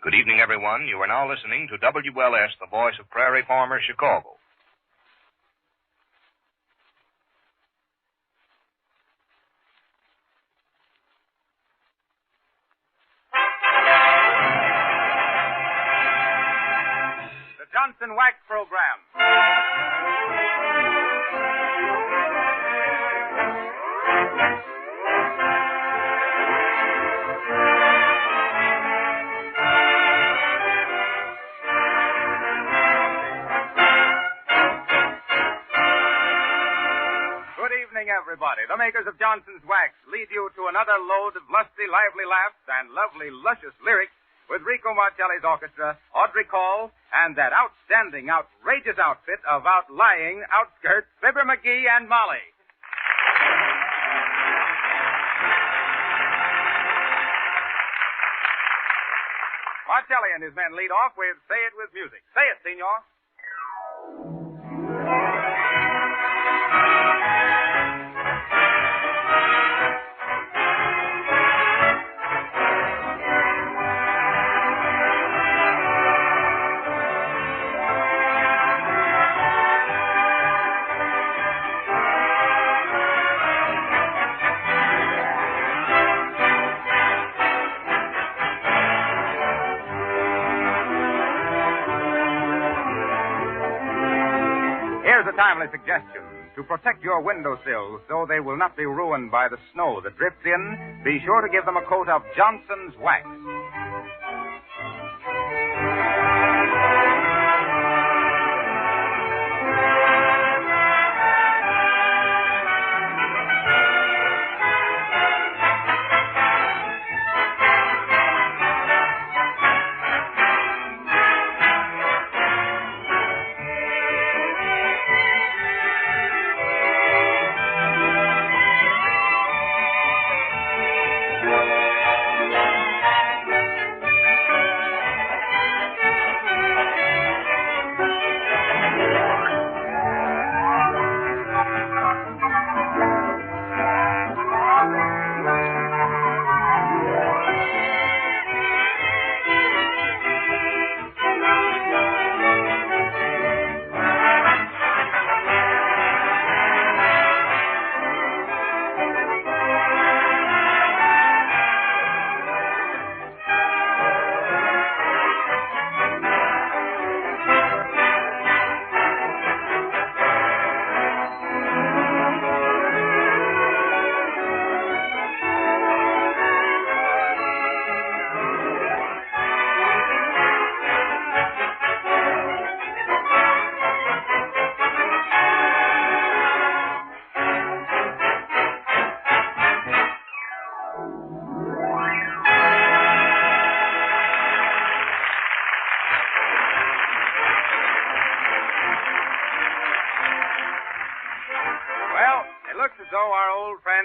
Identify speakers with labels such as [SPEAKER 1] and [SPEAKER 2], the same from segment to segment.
[SPEAKER 1] Good evening, everyone. You are now listening to WLS, the voice of Prairie Farmer, Chicago.
[SPEAKER 2] The Johnson Wax Program. Everybody, the makers of Johnson's Wax lead you to another load of lusty, lively laughs and lovely, luscious lyrics with Rico Marcelli's orchestra, Audrey Call, and that outstanding, outrageous outfit of outlying outskirts, Fibber McGee and Molly. Marcelli and his men lead off with Say It With Music. Say it, senor. Timely suggestion. To protect your windowsills so they will not be ruined by the snow that drifts in, be sure to give them a coat of Johnson's Wax.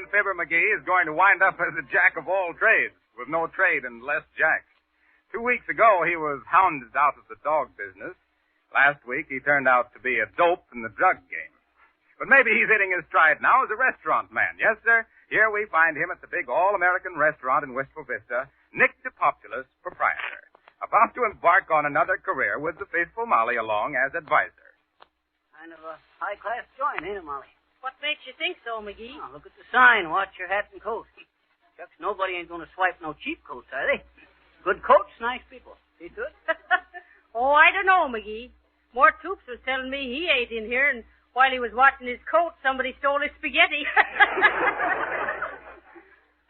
[SPEAKER 2] Fibber McGee is going to wind up as a jack of all trades, with no trade and less jack. 2 weeks ago, he was hounded out of the dog business. Last week, he turned out to be a dope in the drug game. But maybe he's hitting his stride now as a restaurant man. Yes, sir. Here we find him at the big all-American restaurant in Wistful Vista, Nick DePopulus, proprietor, about to embark on another career with the faithful Molly along as advisor.
[SPEAKER 3] Kind of a high-class joint, ain't it, Molly?
[SPEAKER 4] What makes you think so, McGee?
[SPEAKER 3] Oh, look at the sign. Watch your hat and coat. Shucks, nobody ain't going to swipe no cheap coats, are they? Good coats, nice people. See to it?
[SPEAKER 4] Oh, I don't know, McGee. Mort Toops was telling me he ate in here, and while he was washing his coat, somebody stole his spaghetti.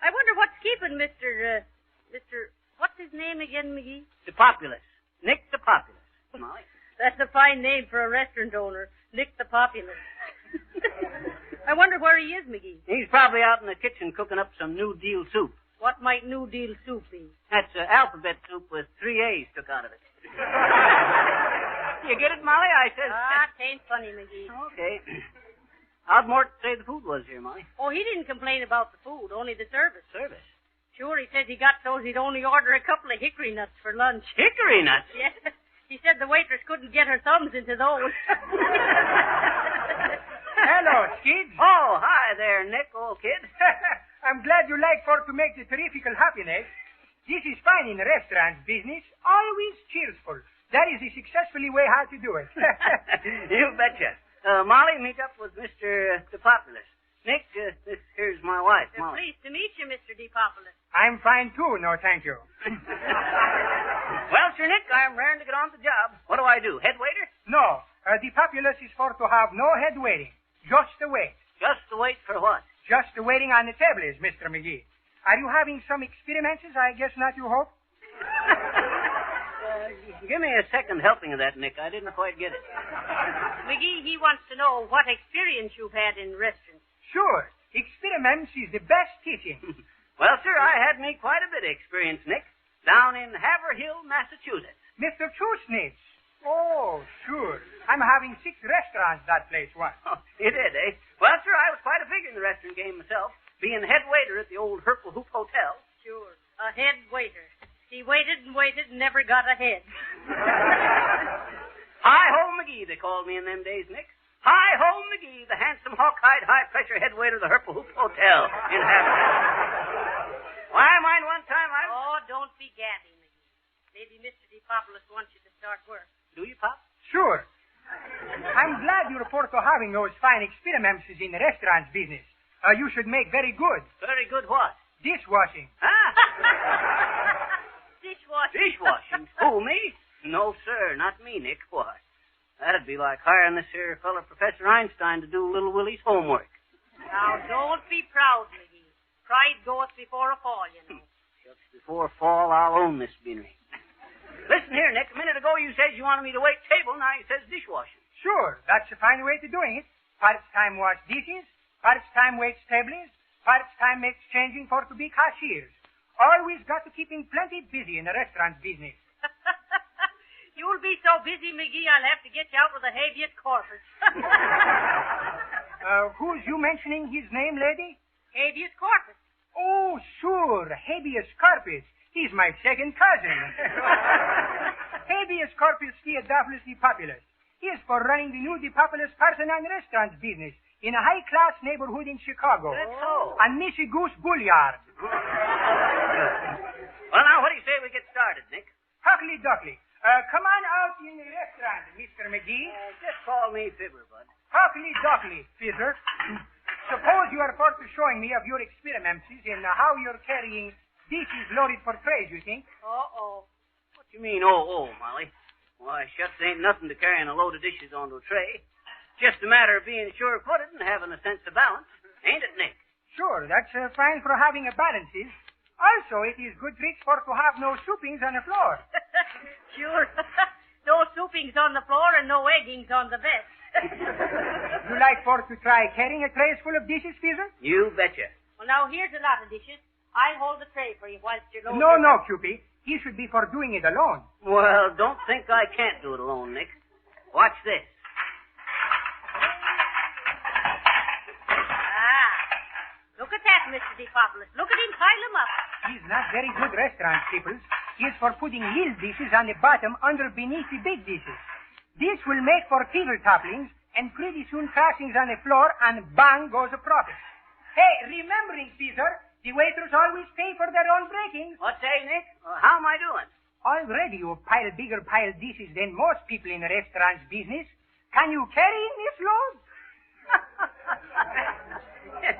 [SPEAKER 4] I wonder what's keeping Mr. What's his name again, McGee?
[SPEAKER 3] DePopulus. Nick DePopulus. Molly.
[SPEAKER 4] That's a fine name for a restaurant owner. Nick DePopulus. I wonder where he is, McGee.
[SPEAKER 3] He's probably out in the kitchen cooking up some New Deal soup.
[SPEAKER 4] What might New Deal soup be?
[SPEAKER 3] That's alphabet soup with 3 A's took out of it. You get it, Molly? I said.
[SPEAKER 4] Tain't funny, McGee.
[SPEAKER 3] Okay. How'd Mort say the food was here, Molly?
[SPEAKER 4] Oh, he didn't complain about the food, only the service.
[SPEAKER 3] Service?
[SPEAKER 4] Sure, he said he got those he'd only order a couple of hickory nuts for lunch.
[SPEAKER 3] Hickory nuts?
[SPEAKER 4] Yes. He said the waitress couldn't get her thumbs into those.
[SPEAKER 5] Hello, Skid.
[SPEAKER 3] Oh, hi there, Nick, old kid.
[SPEAKER 5] I'm glad you like for to make the terrifical happiness. This is fine in the restaurant business. Always cheerful. That is the successfully way how to do it.
[SPEAKER 3] You betcha. Molly, meet up with Mr. DePopulous. Nick, this here's my wife, Molly.
[SPEAKER 4] Pleased to meet you, Mr. DePopulous.
[SPEAKER 5] I'm fine, too. No, thank you.
[SPEAKER 3] Well, Sir Nick, I'm raring to get on the job. What do I do, head waiter?
[SPEAKER 5] No, the populace is for to have no head waiting. Just the wait.
[SPEAKER 3] Just to wait for what?
[SPEAKER 5] Just the waiting on the tables, Mr. McGee. Are you having some experiments? I guess not, you hope?
[SPEAKER 3] Give me a second helping of that, Nick. I didn't quite get it.
[SPEAKER 4] McGee, he wants to know what experience you've had in restaurants.
[SPEAKER 5] Sure. Experiments is the best teaching.
[SPEAKER 3] Well, sir, I had me quite a bit of experience, Nick, down in Haverhill, Massachusetts.
[SPEAKER 5] Mr. Chusnitz. Oh, sure. I'm having 6 restaurants that place once.
[SPEAKER 3] Oh, you did, eh? Well, sir, I was quite a figure in the restaurant game myself, being head waiter at the old Herpel Hoop Hotel.
[SPEAKER 4] Sure. A head waiter. He waited and waited and never got ahead.
[SPEAKER 3] Hi-ho McGee, they called me in them days, Nick. Hi-ho McGee, the handsome, hawk-eyed, high-pressure head waiter of the Herpel Hoop Hotel in Haverhill. Why, I mind one time I...
[SPEAKER 4] Oh, don't be gadding, McGee. Maybe Mr. DePopulous wants you to start work.
[SPEAKER 3] Do you, Pop?
[SPEAKER 5] Sure. I'm glad you report to having those fine experiments in the restaurant business. You should make very good.
[SPEAKER 3] Very good what?
[SPEAKER 5] Dishwashing.
[SPEAKER 3] Ah!
[SPEAKER 4] Dishwashing.
[SPEAKER 3] Dishwashing? Who, me? No, sir, not me, Nick. Why? That'd be like hiring this here fellow Professor Einstein to do Little Willie's homework.
[SPEAKER 4] Now, don't be proud, McGee. Pride goeth before a fall, you know.
[SPEAKER 3] Just before fall, I'll own this beanery. Listen here, Nick. A minute ago you said you wanted me to wait table. Now you says dishwashing.
[SPEAKER 5] Sure, that's a fine way to doing it. Parts time wash dishes, parts time waits tables, parts time makes changing for to be cashiers. Always got to keep him plenty busy in the restaurant business.
[SPEAKER 4] You'll be so busy, McGee, I'll have to get you out with a habeas corpus.
[SPEAKER 5] Who's you mentioning his name, lady?
[SPEAKER 4] Habeas corpus.
[SPEAKER 5] Oh, sure, habeas corpus. He's my second cousin. Habeas corpus Theodophilus DePopulous. He is for running the new DePopulous person and restaurant business in a high-class neighborhood in Chicago.
[SPEAKER 3] That's so.
[SPEAKER 5] On Missy Goose Boulevard.
[SPEAKER 3] Well, now, what do you say we get started, Nick?
[SPEAKER 5] Huckly Duckly. Come on out in the restaurant, Mr. McGee.
[SPEAKER 3] Just call me Fibber, bud.
[SPEAKER 5] Huckly Duckly, Fibber. Suppose you are for to showing me of your experiments in how you're carrying dishes loaded for trays, you think?
[SPEAKER 4] Uh-oh.
[SPEAKER 3] What you mean, oh, Molly? Why, shucks, ain't nothing to carrying a load of dishes onto a tray. Just a matter of being sure-footed and having a sense of balance. Ain't it, Nick?
[SPEAKER 5] Sure, that's fine for having a balances. Also, it is good tricks for to have no soupings on the floor.
[SPEAKER 4] Sure. No soupings on the floor and no eggings on the bed.
[SPEAKER 5] You like for to try carrying a tray full of dishes, Fibber?
[SPEAKER 3] You betcha.
[SPEAKER 4] Well, now, here's a lot of dishes. I'll hold the tray for you whilst you're loading.
[SPEAKER 5] No, Cupid. He should be for doing it alone.
[SPEAKER 3] Well, don't think I can't do it alone, Nick. Watch this.
[SPEAKER 4] Look at that, Mr. DePopulous. Look at him pile them up.
[SPEAKER 5] He's not very good restaurant people. He is for putting little dishes on the bottom under beneath the big dishes. This will make for teeter topplings and pretty soon crossings on the floor and bang goes a profit. Hey, remembering, Caesar, the waiters always pay for their own breakings.
[SPEAKER 3] What say, Nick? How am I doing?
[SPEAKER 5] Already you pile bigger pile dishes than most people in the restaurant's business. Can you carry in this load?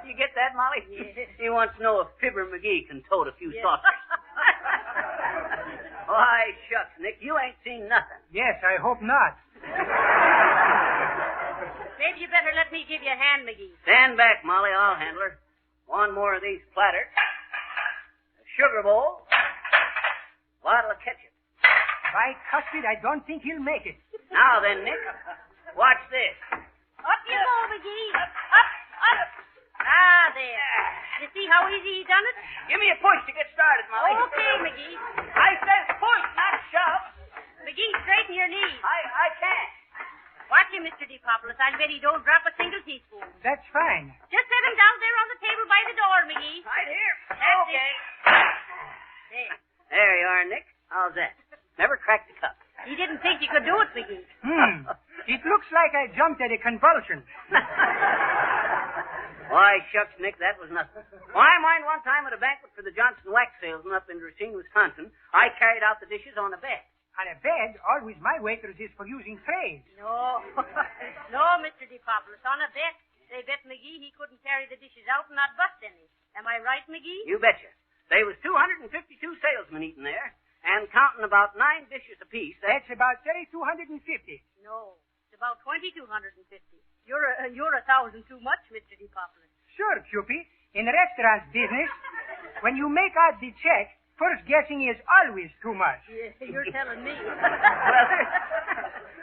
[SPEAKER 3] You get that, Molly?
[SPEAKER 4] Yes.
[SPEAKER 3] He wants to know if Fibber McGee can tote a few
[SPEAKER 4] Yes.
[SPEAKER 3] saucers. Why, shucks, Nick, you ain't seen nothing.
[SPEAKER 5] Yes, I hope not.
[SPEAKER 4] Maybe you better let me give you a hand, McGee.
[SPEAKER 3] Stand back, Molly. I'll handle her. One more of these platters. A sugar bowl. Bottle of ketchup.
[SPEAKER 5] By custard, I don't think he'll make it.
[SPEAKER 3] Now then, Nick, watch this.
[SPEAKER 4] Up you go, McGee. Up. Ah, there. You see how easy he done it?
[SPEAKER 3] Give me a push to get started, Molly.
[SPEAKER 4] Okay, McGee.
[SPEAKER 3] I said push, not shove.
[SPEAKER 4] McGee, straighten your knees.
[SPEAKER 3] I can't.
[SPEAKER 4] Watch him, Mr. DePopulous. I'll bet he don't drop a single teaspoon.
[SPEAKER 5] That's fine.
[SPEAKER 4] Just set him down there on the table by the door, McGee.
[SPEAKER 3] Right here.
[SPEAKER 4] That's
[SPEAKER 3] Okay.
[SPEAKER 4] There.
[SPEAKER 3] There you are, Nick. How's that? Never cracked the cup.
[SPEAKER 4] He didn't think you could do it, McGee.
[SPEAKER 5] It looks like I jumped at a convulsion.
[SPEAKER 3] Why, shucks, Nick, that was nothing. Well, I mind one time at a banquet for the Johnson wax salesman up in Racine, Wisconsin, I carried out the dishes on a bed.
[SPEAKER 5] On a bed, always my waiters is for using trays.
[SPEAKER 4] No. No, Mr. DePopoulos. On a bet, they bet McGee he couldn't carry the dishes out and not bust any. Am I right, McGee?
[SPEAKER 3] You betcha. There was 252 salesmen eating there, and counting about 9 dishes apiece.
[SPEAKER 5] That's about 3,250.
[SPEAKER 4] No. It's about 2,250. You're 1,000 too much, Mr. DePopoulos.
[SPEAKER 5] Sure, Cupid. In the restaurant business, when you make out the check, first guessing is always too much.
[SPEAKER 4] Yeah, you're telling me.
[SPEAKER 3] Well,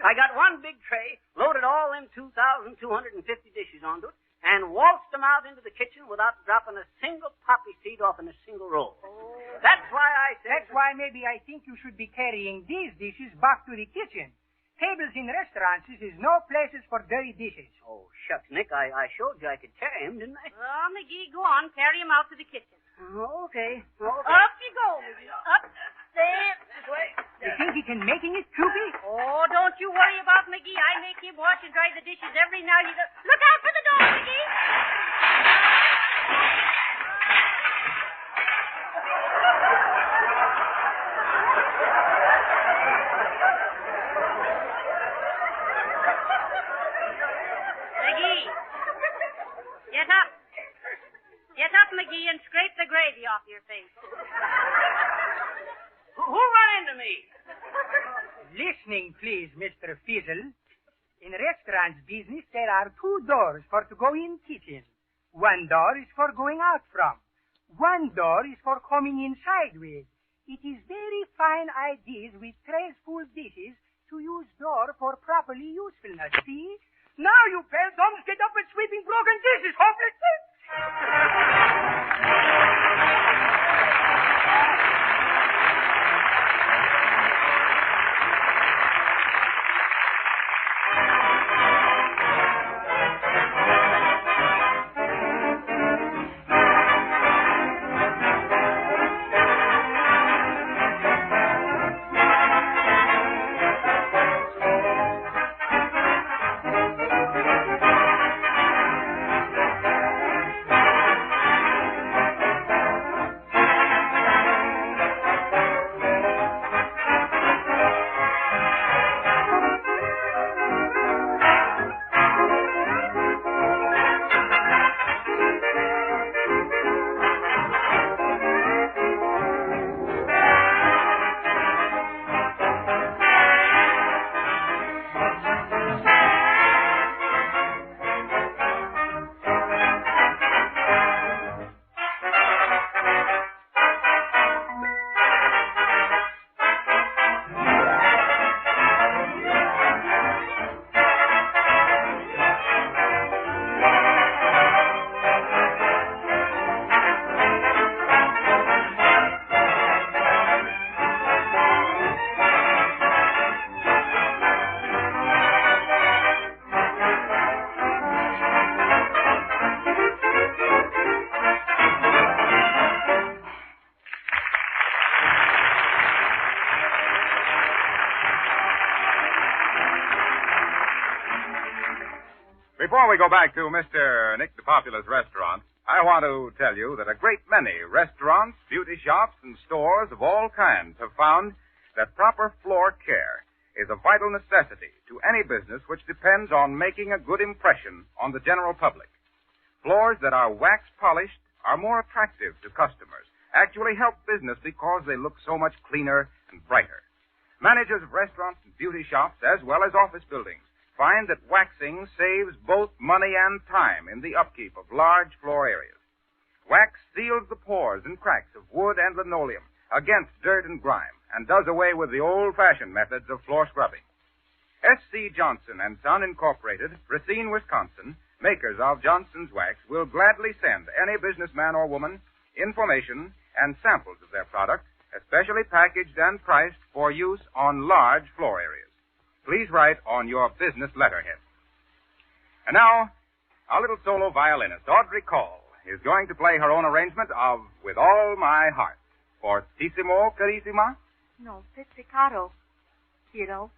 [SPEAKER 3] I got one big tray, loaded all them 2,250 dishes onto it, and waltzed them out into the kitchen without dropping a single poppy seed off in a single roll.
[SPEAKER 4] Oh.
[SPEAKER 3] That's why I said...
[SPEAKER 5] That's why maybe I think you should be carrying these dishes back to the kitchen. Tables in restaurants is no places for dirty dishes.
[SPEAKER 3] Oh, shucks, Nick, I showed you I could carry him, didn't I?
[SPEAKER 4] Oh, McGee, go on. Carry him out to the kitchen.
[SPEAKER 3] Oh, okay.
[SPEAKER 4] Up you go, McGee. Up. There. This way.
[SPEAKER 5] You think he can making it, Cupid?
[SPEAKER 4] Oh, don't you worry about McGee. I make him wash and dry the dishes every now and then. Look out for the door, McGee. McGee, get up. Get up, McGee, and scrape the gravy off your face.
[SPEAKER 3] Who run into me?
[SPEAKER 5] Listening, please, Mr. Fizzle. In restaurant business, there are 2 doors for to go in kitchen. One door is for going out from. One door is for coming inside with. It is very fine ideas with trays full dishes to use door for properly usefulness. See? Now, you pal-doms, get up and sweeping broken dishes. Hopeless.
[SPEAKER 2] Before we go back to Mr. Nick DePopula's restaurant, I want to tell you that a great many restaurants, beauty shops, and stores of all kinds have found that proper floor care is a vital necessity to any business which depends on making a good impression on the general public. Floors that are wax polished are more attractive to customers, actually help business because they look so much cleaner and brighter. Managers of restaurants and beauty shops, as well as office buildings, find that waxing saves both money and time in the upkeep of large floor areas. Wax seals the pores and cracks of wood and linoleum against dirt and grime and does away with the old-fashioned methods of floor scrubbing. S.C. Johnson and Son Incorporated, Racine, Wisconsin, makers of Johnson's Wax, will gladly send any businessman or woman information and samples of their product, especially packaged and priced for use on large floor areas. Please write on your business letterhead. And now, our little solo violinist, Audrey Call, is going to play her own arrangement of With All My Heart. Fortissimo, carissima?
[SPEAKER 6] No, pizzicato, kiddo.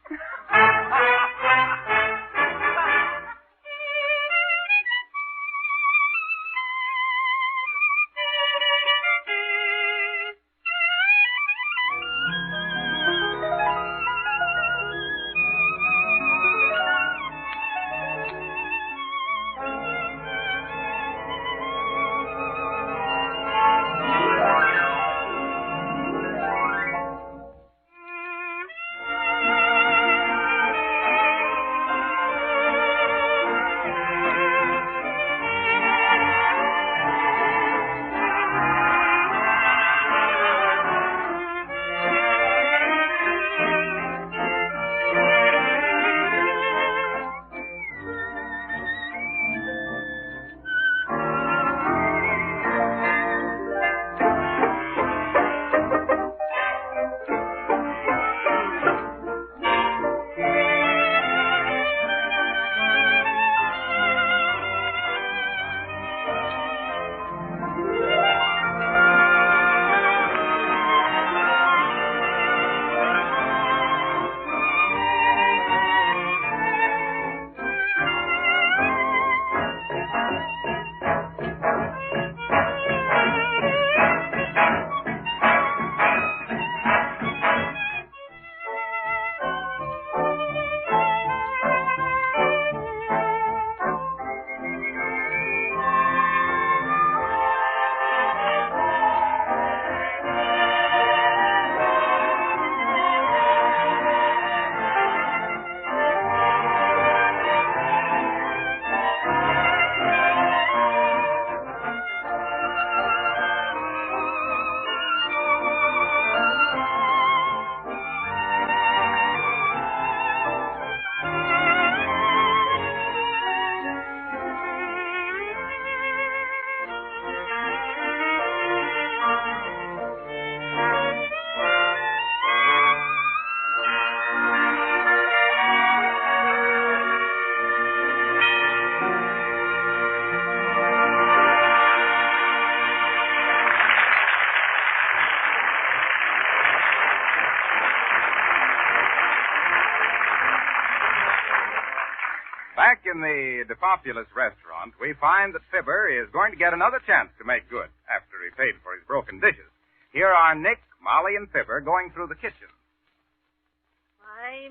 [SPEAKER 2] Back in the DePopulous restaurant, we find that Fibber is going to get another chance to make good after he paid for his broken dishes. Here are Nick, Molly, and Fibber going through the kitchen.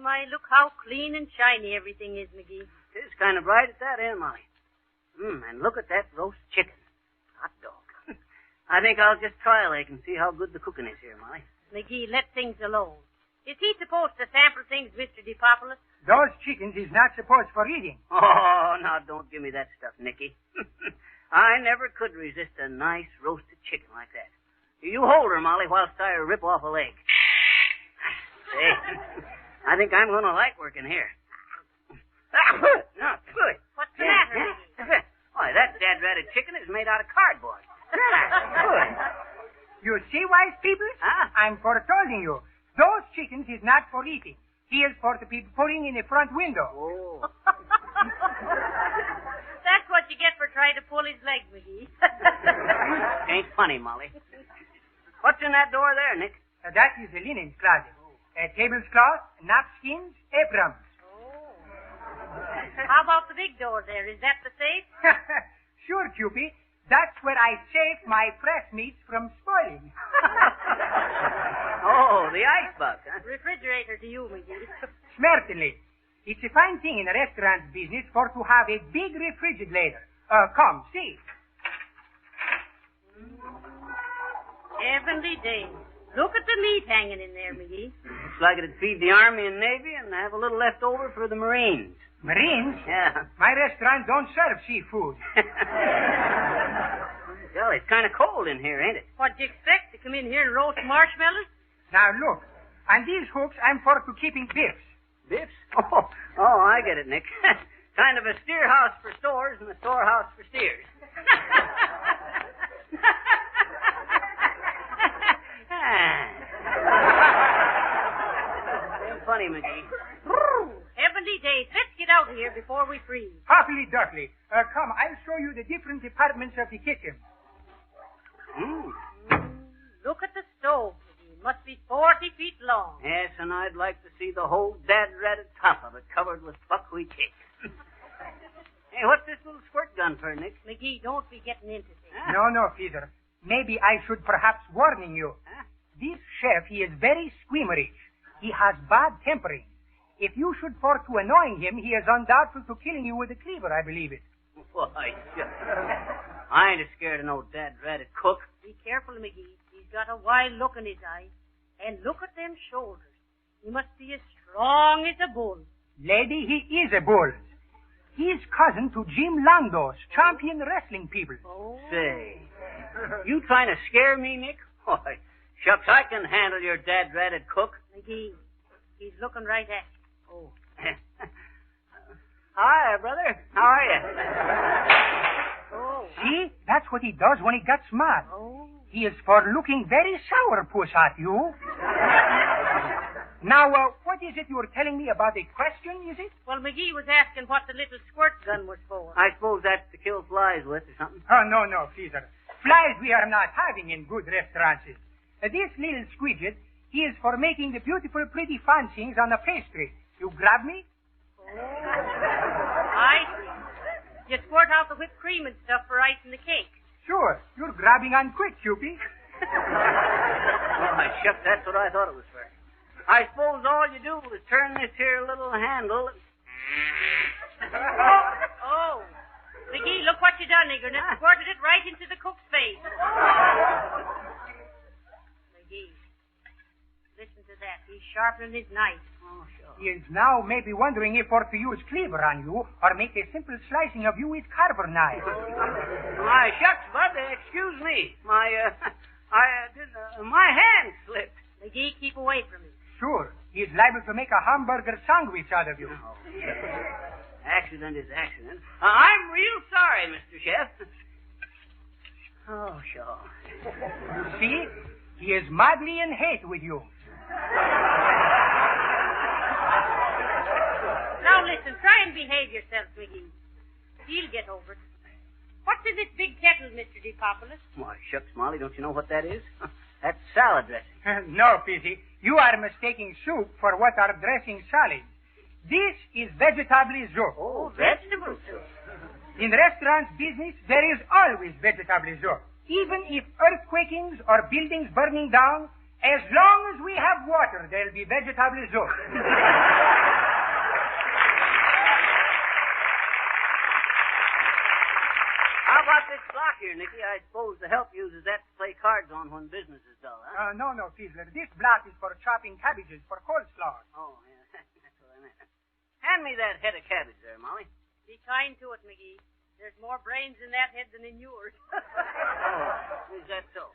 [SPEAKER 4] My, look how clean and shiny everything is, McGee.
[SPEAKER 3] It is kind of bright at that, Molly? And look at that roast chicken. Hot dog. I think I'll just try a leg and see how good the cooking is here, Molly.
[SPEAKER 4] McGee, let things alone. Is he supposed to sample things, Mr. DePopulous?
[SPEAKER 5] Those chickens is not supposed for eating.
[SPEAKER 3] Oh, now don't give me that stuff, Nicky. I never could resist a nice roasted chicken like that. You hold her, Molly, whilst I rip off a leg. Say, I think I'm going to like working here. Not good.
[SPEAKER 4] What's the matter, Nicky?
[SPEAKER 3] Why, that dad-ratted chicken is made out of cardboard. Good.
[SPEAKER 5] You see, wise people?
[SPEAKER 3] Huh?
[SPEAKER 5] I'm foretelling you. Those chickens is not for eating. He is for the people putting in the front window.
[SPEAKER 3] Oh.
[SPEAKER 4] That's what you get for trying to pull his leg, McGee.
[SPEAKER 3] Ain't funny, Molly. What's in that door there, Nick?
[SPEAKER 5] That is the linen closet. Tablecloth, napkins, aprons.
[SPEAKER 4] Oh. How about the big door there? Is that the safe?
[SPEAKER 5] Sure, Cupid. That's where I save my fresh meats from spoiling.
[SPEAKER 3] Oh, the icebox, huh?
[SPEAKER 4] Refrigerator to you, McGee.
[SPEAKER 5] Certainly. It's a fine thing in a restaurant business for to have a big refrigerator. Come, see.
[SPEAKER 4] Heavenly days. Look at the meat hanging in there, McGee.
[SPEAKER 3] Looks like it'd feed the Army and Navy and have a little left over for the Marines.
[SPEAKER 5] Marines?
[SPEAKER 3] Yeah.
[SPEAKER 5] My restaurant don't serve seafood.
[SPEAKER 3] Well, it's kind of cold in here, ain't it?
[SPEAKER 4] What'd you expect? To come in here and roast marshmallows?
[SPEAKER 5] Now, look. On these hooks, I'm for to keeping biffs.
[SPEAKER 3] Biffs? Oh, I get it, Nick. Kind of a steer house for stores and a storehouse for steers. Funny, McGee.
[SPEAKER 4] Heavenly days. Let's get out of here before we freeze.
[SPEAKER 5] Hoppily duckly. Come, I'll show you the different departments of the kitchen.
[SPEAKER 4] Look at the stove, McGee. It must be 40 feet long.
[SPEAKER 3] Yes, and I'd like to see the whole dad-ratted top of it covered with buckwheat cake. Hey, what's this little squirt gun for, Nick?
[SPEAKER 4] McGee, don't be getting into things.
[SPEAKER 5] Huh? No, Peter. Maybe I should perhaps warning you.
[SPEAKER 3] Huh?
[SPEAKER 5] This chef, he is very squeamerish. He has bad tempering. If you should fall to annoying him, he is undoubtful to killing you with a cleaver, I believe it.
[SPEAKER 3] Why, I ain't scared of no dad-ratted cook.
[SPEAKER 4] Be careful, McGee. He's got a wild look in his eye. And look at them shoulders. He must be as strong as a bull.
[SPEAKER 5] Lady, he is a bull. He's cousin to Jim Landos, champion wrestling people.
[SPEAKER 4] Oh.
[SPEAKER 3] Say, you trying to scare me, Nick? Why, shucks, I can handle your dad-ratted cook.
[SPEAKER 4] McGee, he's looking right at you.
[SPEAKER 3] Oh. Hi, brother. How are you?
[SPEAKER 4] Oh.
[SPEAKER 5] See? That's what he does when he gets mad.
[SPEAKER 4] Oh.
[SPEAKER 5] He is for looking very sourpuss at you. Now, what is it you were telling me about the question, is it?
[SPEAKER 4] Well, McGee was asking what the little squirt gun was for.
[SPEAKER 3] I suppose that's to kill flies with or something.
[SPEAKER 5] Oh, no, Peter. Flies we are not having in good restaurants. This little squidget, he is for making the beautiful, pretty fancies on the pastry. You grab me?
[SPEAKER 4] Oh. I see. You squirt out the whipped cream and stuff for icing the cake.
[SPEAKER 5] Sure. You're grabbing on quick, Cupid.
[SPEAKER 3] Oh, shucks, that's what I thought it was for. I suppose all you do is turn this here little handle.
[SPEAKER 4] Oh. McGee, look what you done, Nigger. And squirted it right into the cook's face. McGee, listen to that. He's sharpening his knife.
[SPEAKER 3] Oh, sure.
[SPEAKER 5] He is now maybe wondering if or to use cleaver on you or make a simple slicing of you with carver knife.
[SPEAKER 3] My shucks, Bud, excuse me. My hand slipped.
[SPEAKER 4] McGee, keep away from me.
[SPEAKER 5] Sure. He is liable to make a hamburger sandwich out of you.
[SPEAKER 3] Oh, accident is accident. I'm real sorry, Mr. Chef. Oh, sure.
[SPEAKER 5] You see? He is madly in hate with you.
[SPEAKER 4] Now listen, try and behave yourself, McGee. He'll get over it. What's in this big kettle, Mr. DePopulous?
[SPEAKER 3] Why, shucks, Molly, don't you know what that is? That's salad dressing.
[SPEAKER 5] No, Pizzy. You are mistaking soup for what are dressing salads. This is vegetable soup.
[SPEAKER 3] Oh, vegetable soup.
[SPEAKER 5] In restaurant business, there is always vegetable soup. Even if earthquakings or buildings burning down, as long as we have water, there'll be vegetable soup.
[SPEAKER 3] How about this block here, Nicky? I suppose the help uses that to play cards on when business is dull, huh?
[SPEAKER 5] No, Fizzler. This block is for chopping cabbages for coleslaw.
[SPEAKER 3] Oh, yeah. That's what I meant. Hand me that head of cabbage there, Molly.
[SPEAKER 4] Be kind to it, McGee. There's more brains in that head than in yours.
[SPEAKER 3] Oh, is that so?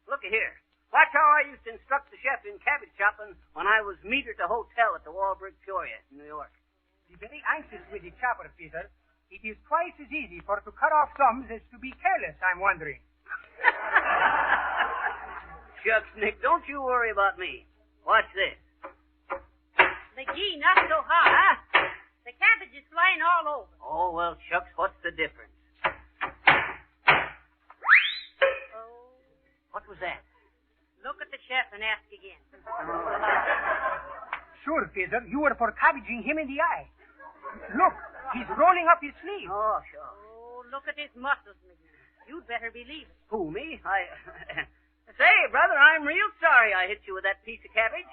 [SPEAKER 3] Looky here. Watch how I used to instruct the chef in cabbage chopping when I was meter to hotel at the Walbridge Peoria in New York.
[SPEAKER 5] Be very anxious with the chopper, Fizzler. It is twice as easy for to cut off thumbs as to be careless, I'm wondering.
[SPEAKER 3] Shucks, Nick, don't you worry about me. Watch this.
[SPEAKER 4] McGee, not so hot.
[SPEAKER 3] Huh?
[SPEAKER 4] The cabbage is flying all over.
[SPEAKER 3] Oh, well, shucks, what's the difference?
[SPEAKER 4] Oh.
[SPEAKER 3] What was that?
[SPEAKER 4] Look at the chef and ask again.
[SPEAKER 5] Sure, Fizzler, you were for cabbaging him in the eye. Look, he's rolling up his sleeve.
[SPEAKER 3] Oh, sure.
[SPEAKER 4] Oh, look at his muscles, McGee. You'd better believe it.
[SPEAKER 3] Who, me? Say, brother, I'm real sorry I hit you with that piece of cabbage.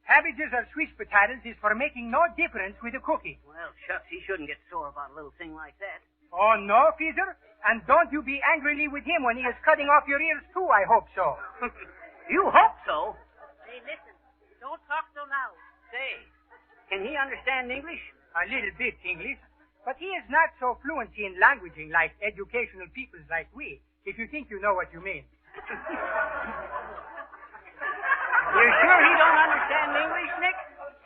[SPEAKER 5] Cabbages or Swiss potatoes is for making no difference with a cookie.
[SPEAKER 3] Well, shucks, he shouldn't get sore about a little thing like that.
[SPEAKER 5] Oh, no, Fizzler? And don't you be angrily with him when he is cutting off your ears, too, I hope so.
[SPEAKER 3] You hope so?
[SPEAKER 4] Hey, listen. Don't talk so loud.
[SPEAKER 3] Say, can he understand English?
[SPEAKER 5] A little bit English. But he is not so fluent in languaging like educational peoples like we, if you think you know what you mean.
[SPEAKER 3] You're sure he don't understand English, Nick?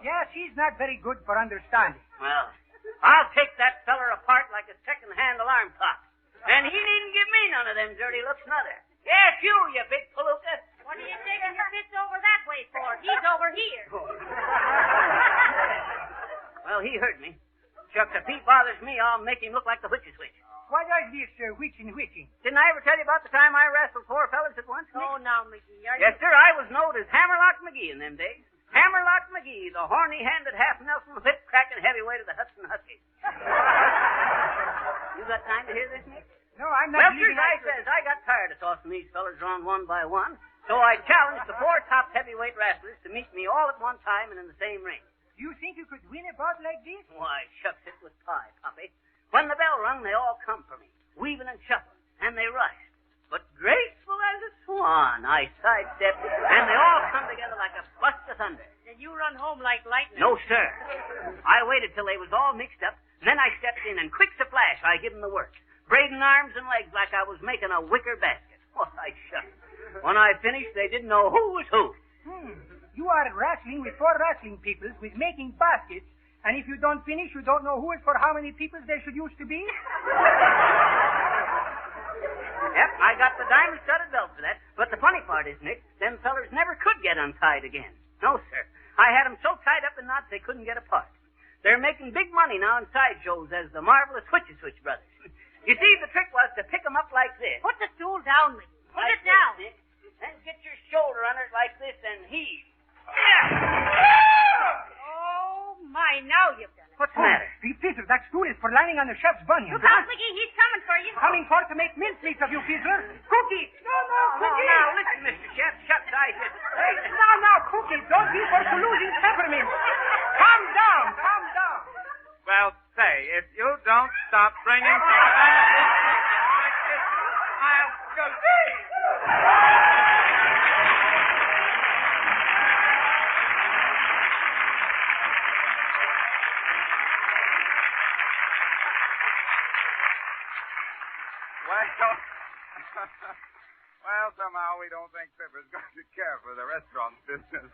[SPEAKER 5] Yes, he's not very good for understanding.
[SPEAKER 3] Well, I'll take that feller apart like a second-hand alarm clock. And he needn't give me none of them dirty looks, neither. Yes, you big palooka.
[SPEAKER 4] What are you taking your fits over that way for? He's over here.
[SPEAKER 3] Well, he heard me. Shucks, if he bothers me, I'll make him look like the witch's witch.
[SPEAKER 5] What is this witching?
[SPEAKER 3] Didn't I ever tell you about the time I wrestled 4 fellas at once, Nick?
[SPEAKER 4] Oh, now, McGee, are
[SPEAKER 3] Yes, sir, I was known as Hammerlock McGee in them days. Hammerlock McGee, the horny-handed half-Nelson whip-cracking heavyweight of the Hudson Huskies. You got time to hear this, Nick?
[SPEAKER 5] No, I'm not
[SPEAKER 3] Well,
[SPEAKER 5] believing
[SPEAKER 3] I got tired of tossing these fellas around one by one, so I challenged the 4 top heavyweight wrestlers to meet me all at one time and in the same ring.
[SPEAKER 5] You think you could win a bout like this?
[SPEAKER 3] Why, shucks, it was pie, Poppy. When the bell rung, they all come for me, weaving and shuffling, and they rushed. But graceful as a swan, I sidestepped, and they all come together like a blast of thunder.
[SPEAKER 4] Then you run home like lightning.
[SPEAKER 3] No, sir. I waited till they was all mixed up, and then I stepped in, and quick as a flash, I give them the works, braiding arms and legs like I was making a wicker basket. Why, shucks. When I finished, they didn't know who was who.
[SPEAKER 5] You are wrestling with 4 wrestling peoples with making baskets, and if you don't finish, you don't know who is for how many peoples there should used to be?
[SPEAKER 3] Yep, I got the diamond-studded belt for that. But the funny part is, Nick, them fellers never could get untied again. No, sir. I had them so tied up in knots they couldn't get apart. They're making big money now in sideshows as the marvelous Switch brothers. You see, the trick was to pick them up like this.
[SPEAKER 4] Put the stool down, McGee. Put
[SPEAKER 3] Like
[SPEAKER 4] it down.
[SPEAKER 3] This, Nick. Then get your shoulder under it like this and heave.
[SPEAKER 4] Oh, my, now you've done it.
[SPEAKER 3] What's the matter?
[SPEAKER 5] Fizzler, that stool is for lining on the chef's bunion.
[SPEAKER 4] Look out, McGee, he's coming for you.
[SPEAKER 5] Coming for to make mincemeat of you, Fizzler. Cookie! No, Cookie!
[SPEAKER 3] Now, listen, Mr. Chef. Shucks, I just... Hey,
[SPEAKER 5] No, Cookie, don't be for losing peppermint. Calm down.
[SPEAKER 2] Well, say, if you don't stop bringing things like this, I'll go see. Well, somehow we don't think Fibber's going to care for the restaurant business.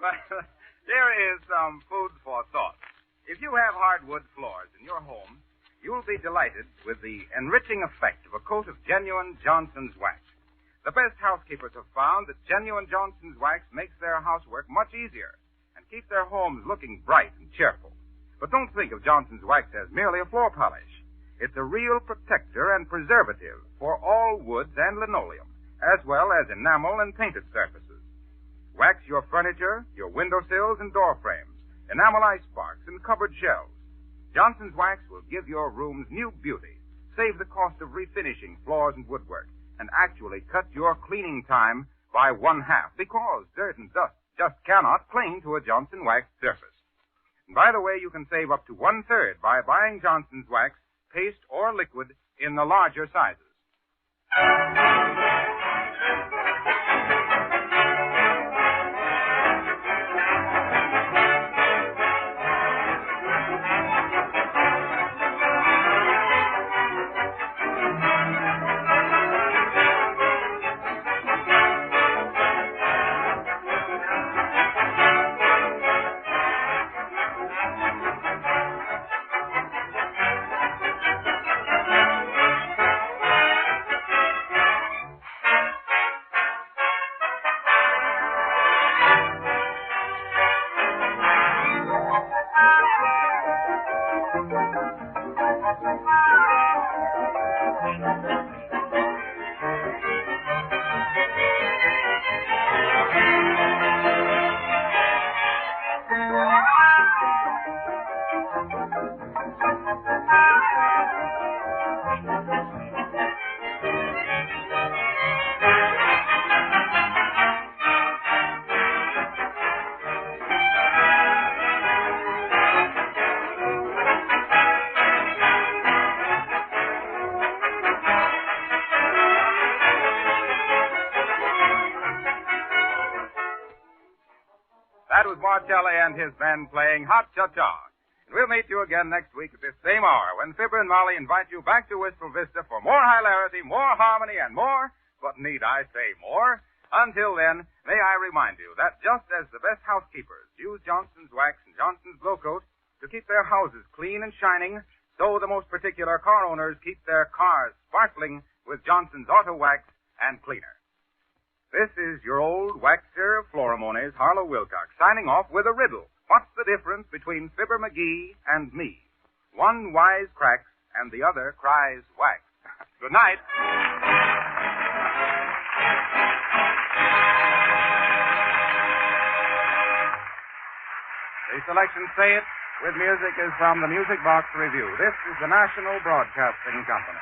[SPEAKER 2] But here is some food for thought. If you have hardwood floors in your home, you'll be delighted with the enriching effect of a coat of genuine Johnson's wax. The best housekeepers have found that genuine Johnson's wax makes their housework much easier and keeps their homes looking bright and cheerful. But don't think of Johnson's wax as merely a floor polish. It's a real protector and preservative for all woods and linoleum, as well as enamel and painted surfaces. Wax your furniture, your windowsills, and door frames, enamel icebox, and cupboard shelves. Johnson's Wax will give your rooms new beauty, save the cost of refinishing floors and woodwork, and actually cut your cleaning time by 1/2 because dirt and dust just cannot cling to a Johnson Wax surface. And by the way, you can save up to 1/3 by buying Johnson's Wax, paste or liquid, in the larger sizes. That was Marcelli and his band playing Hot Cha-Cha. And we'll meet you again next week at this same hour when Fibber and Molly invite you back to Wistful Vista for more hilarity, more harmony, and more, but need I say more? Until then, may I remind you that just as the best housekeepers use Johnson's Wax and Johnson's Glow Coat to keep their houses clean and shining, so the most particular car owners keep their cars sparkling with Johnson's Auto Wax and Cleaner. This is your old waxer of Florimonies, Harlow Wilcox, signing off with a riddle. What's the difference between Fibber McGee and me? One wise cracks and the other cries wax. Good night. The selection Say It with music is from the Music Box Review. This is the National Broadcasting Company.